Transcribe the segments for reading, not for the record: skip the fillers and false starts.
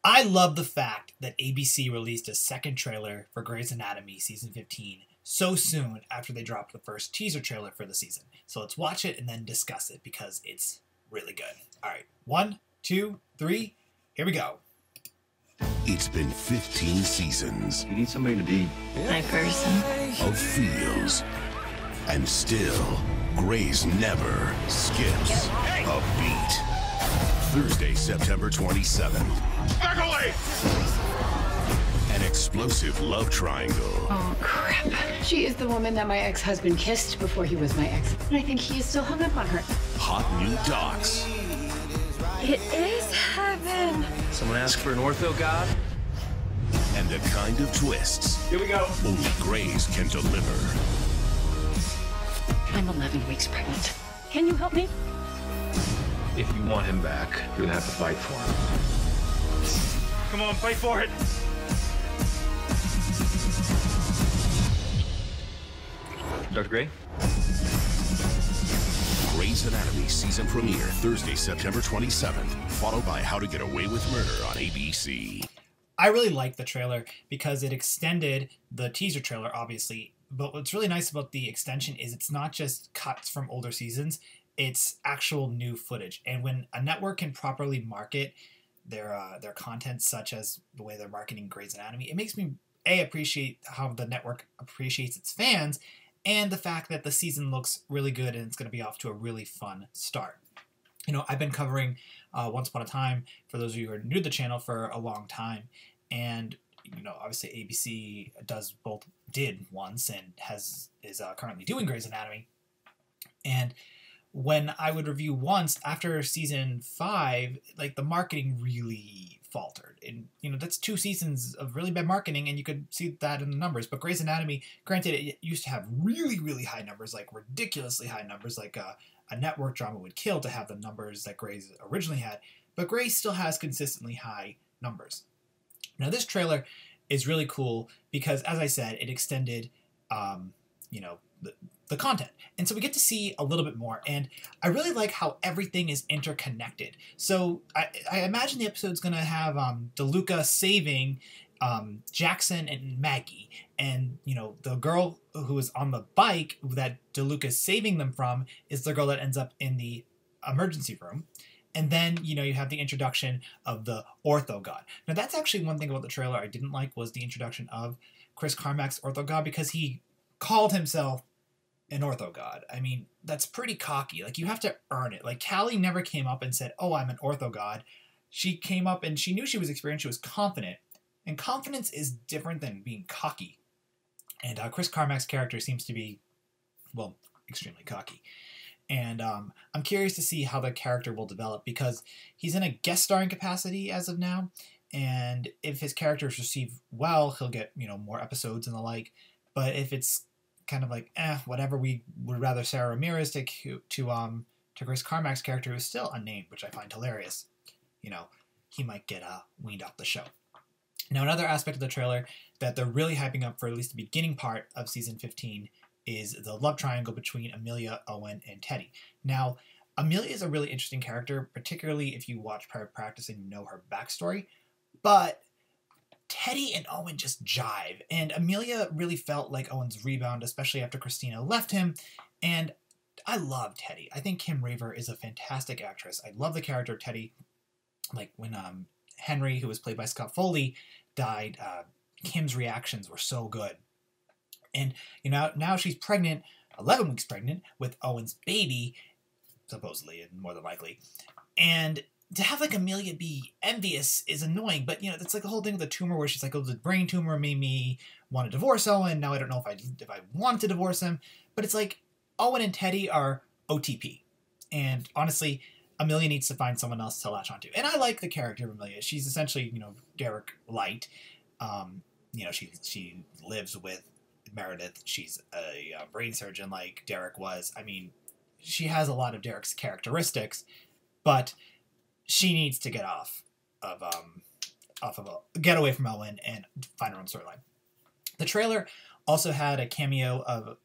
I love the fact that ABC released a second trailer for Grey's Anatomy Season 15 so soon after they dropped the first teaser trailer for the season. So let's watch it and then discuss it because it's really good. All right, 1, 2, 3, here we go. It's been 15 seasons. You need somebody to be my person. Of feels. And still, Grey's never skips a beat. Thursday, September 27th. Back away! An explosive love triangle. Oh, crap. She is the woman that my ex-husband kissed before he was my ex. And I think he is still hung up on her. Hot new docs. It is heaven. Someone ask for an ortho god? And the kind of twists Here we go. only Grey's can deliver. I'm 11 weeks pregnant. Can you help me? If you want him back, you'll have to fight for him. Come on, fight for it! Dr. Grey? Grey's Anatomy season premiere Thursday, September 27th, followed by How to Get Away with Murder on ABC. I really like the trailer because it extended the teaser trailer, obviously. But what's really nice about the extension is it's not just cuts from older seasons, it's actual new footage. And when a network can properly market their content, such as the way they're marketing Grey's Anatomy, it makes me appreciate how the network appreciates its fans and the fact that the season looks really good and it's going to be off to a really fun start. You know, I've been covering Once Upon a Time, for those of you who are new to the channel, for a long time. And, you know, obviously ABC did once and is currently doing Grey's Anatomy. And when I would review Once, after season 5, like, the marketing really faltered. And, you know, that's 2 seasons of really bad marketing, and you could see that in the numbers. But Grey's Anatomy, granted, it used to have really, really high numbers, like ridiculously high numbers, like a network drama would kill to have the numbers that Grey's originally had. But Grey still has consistently high numbers. Now, this trailer is really cool because, as I said, it extended, you know, the content. And so we get to see a little bit more. And I really like how everything is interconnected. So I imagine the episode's going to have DeLuca saving Jackson and Maggie. And, you know, the girl who is on the bike that DeLuca's saving them from is the girl that ends up in the emergency room. And then, you know, you have the introduction of the Ortho God. Now, that's actually one thing about the trailer I didn't like, was the introduction of Chris Carmack's Ortho God, because he called himself an Ortho God. I mean, that's pretty cocky. Like, you have to earn it. Like, Callie never came up and said, oh, I'm an Ortho God. She came up and she knew she was experienced. She was confident. And confidence is different than being cocky. And Chris Carmack's character seems to be, well, extremely cocky. And I'm curious to see how the character will develop, because he's in a guest starring capacity as of now. And if his character is received well, he'll get, you know, more episodes and the like. But if it's kind of like, whatever, we would rather Sarah Ramirez take to Chris Carmack's character, who's still unnamed, which I find hilarious, you know, he might get weaned off the show. Now, another aspect of the trailer that they're really hyping up for at least the beginning part of season 15 is the love triangle between Amelia, Owen, and Teddy. Now, Amelia is a really interesting character, particularly if you watch Private Practice and you know her backstory. But Teddy and Owen just jive, and Amelia really felt like Owen's rebound, especially after Christina left him. And I love Teddy. I think Kim Raver is a fantastic actress. I love the character of Teddy. Like, when Henry, who was played by Scott Foley, died, Kim's reactions were so good. And, you know, now she's pregnant, 11 weeks pregnant, with Owen's baby, supposedly, and more than likely. And to have, like, Amelia be envious is annoying, but, you know, that's like the whole thing with the tumor, where she's like, oh, the brain tumor made me want to divorce Owen. Now I don't know if I want to divorce him. But it's like, Owen and Teddy are OTP. And honestly, Amelia needs to find someone else to latch onto. And I like the character of Amelia. She's essentially, you know, Derek light. You know, she lives with Meredith. She's a brain surgeon like Derek was. I mean, she has a lot of Derek's characteristics, but she needs to get get away from Owen and find her own storyline. The trailer also had a cameo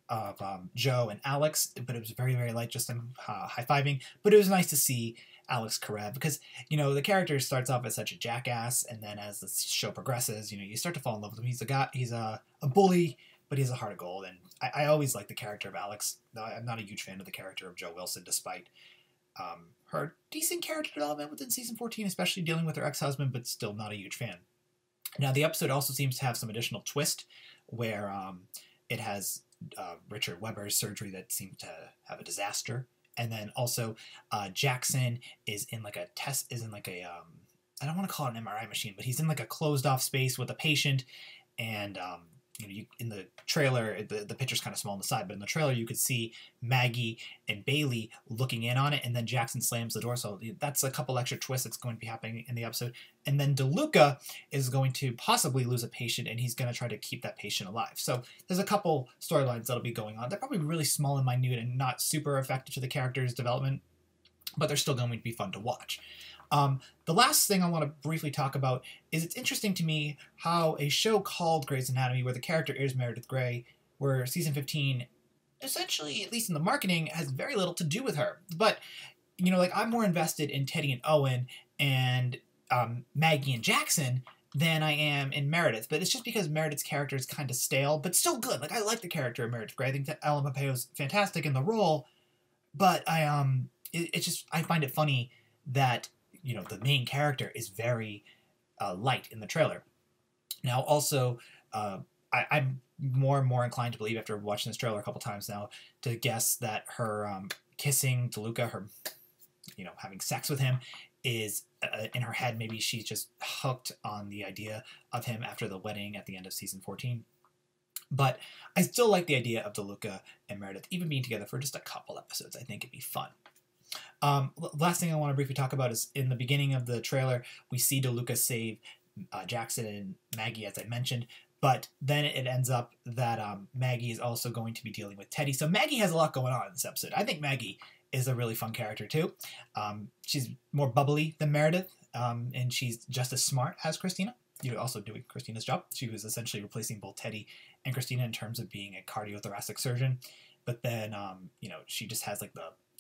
of Joe and Alex, but it was very, very light, just them high-fiving. But it was nice to see Alex Karev, because, you know, the character starts off as such a jackass, and then as the show progresses, you know, you start to fall in love with him. He's a bully, but he has a heart of gold, and I always like the character of Alex. I'm not a huge fan of the character of Jo Wilson, despite her decent character development within season 14, especially dealing with her ex-husband, but still not a huge fan. Now, the episode also seems to have some additional twist, where it has Richard Weber's surgery that seemed to have a disaster. And then also Jackson is in like a I don't want to call it an MRI machine, but he's in like a closed off space with a patient. And you know, in the trailer, the picture's kind of small on the side, but in the trailer you could see Maggie and Bailey looking in on it, and then Jackson slams the door. So that's a couple extra twists that's going to be happening in the episode. And then DeLuca is going to possibly lose a patient, and he's going to try to keep that patient alive. So there's a couple storylines that'll be going on. They're probably really small and minute and not super effective to the character's development, but they're still going to be fun to watch. The last thing I want to briefly talk about is it's interesting to me how a show called Grey's Anatomy, where the character is Meredith Grey, where season 15, essentially, at least in the marketing, has very little to do with her. But, you know, like, I'm more invested in Teddy and Owen and Maggie and Jackson than I am in Meredith. But it's just because Meredith's character is kind of stale, but still good. Like, I like the character of Meredith Grey. I think that Ellen Pompeo fantastic in the role, but it's just, I find it funny that, you know, the main character is very light in the trailer. Now, also, I'm more and more inclined to believe, after watching this trailer a couple times now, to guess that her kissing DeLuca, her, you know, having sex with him, is in her head. Maybe she's just hooked on the idea of him after the wedding at the end of season 14. But I still like the idea of DeLuca and Meredith even being together for just a couple episodes. I think it'd be fun. Last thing I want to briefly talk about is in the beginning of the trailer, we see DeLuca save Jackson and Maggie, as I mentioned, but then it ends up that Maggie is also going to be dealing with Teddy. So Maggie has a lot going on in this episode. I think Maggie is a really fun character too. She's more bubbly than Meredith, and she's just as smart as Christina. You're also doing Christina's job. She was essentially replacing both Teddy and Christina in terms of being a cardiothoracic surgeon, but then you know, she just has like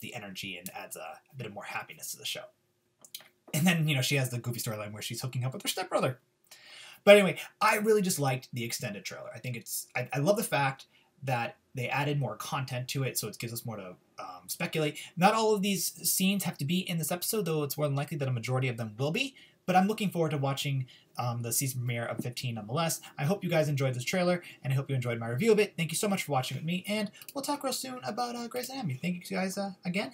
the energy and adds a bit of more happiness to the show. And then, you know, she has the goofy storyline where she's hooking up with her stepbrother. But anyway, I really just liked the extended trailer. I think I love the fact that they added more content to it, so it gives us more to speculate. Not all of these scenes have to be in this episode, though it's more than likely that a majority of them will be. But I'm looking forward to watching the season premiere of 15 nonetheless. I hope you guys enjoyed this trailer, and I hope you enjoyed my review of it. Thank you so much for watching with me, and we'll talk real soon about Grey's Anatomy. Thank you guys again.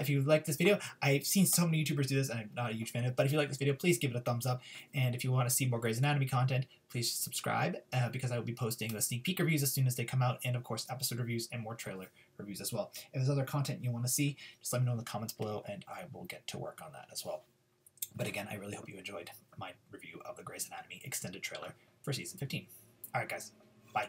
If you like this video, I've seen so many YouTubers do this, and I'm not a huge fan of it, but if you like this video, please give it a thumbs up. And if you want to see more Grey's Anatomy content, please subscribe, because I will be posting the sneak peek reviews as soon as they come out, and of course episode reviews and more trailer reviews as well. If there's other content you want to see, just let me know in the comments below, and I will get to work on that as well. But again, I really hope you enjoyed my review of the Grey's Anatomy extended trailer for season 15. All right, guys. Bye.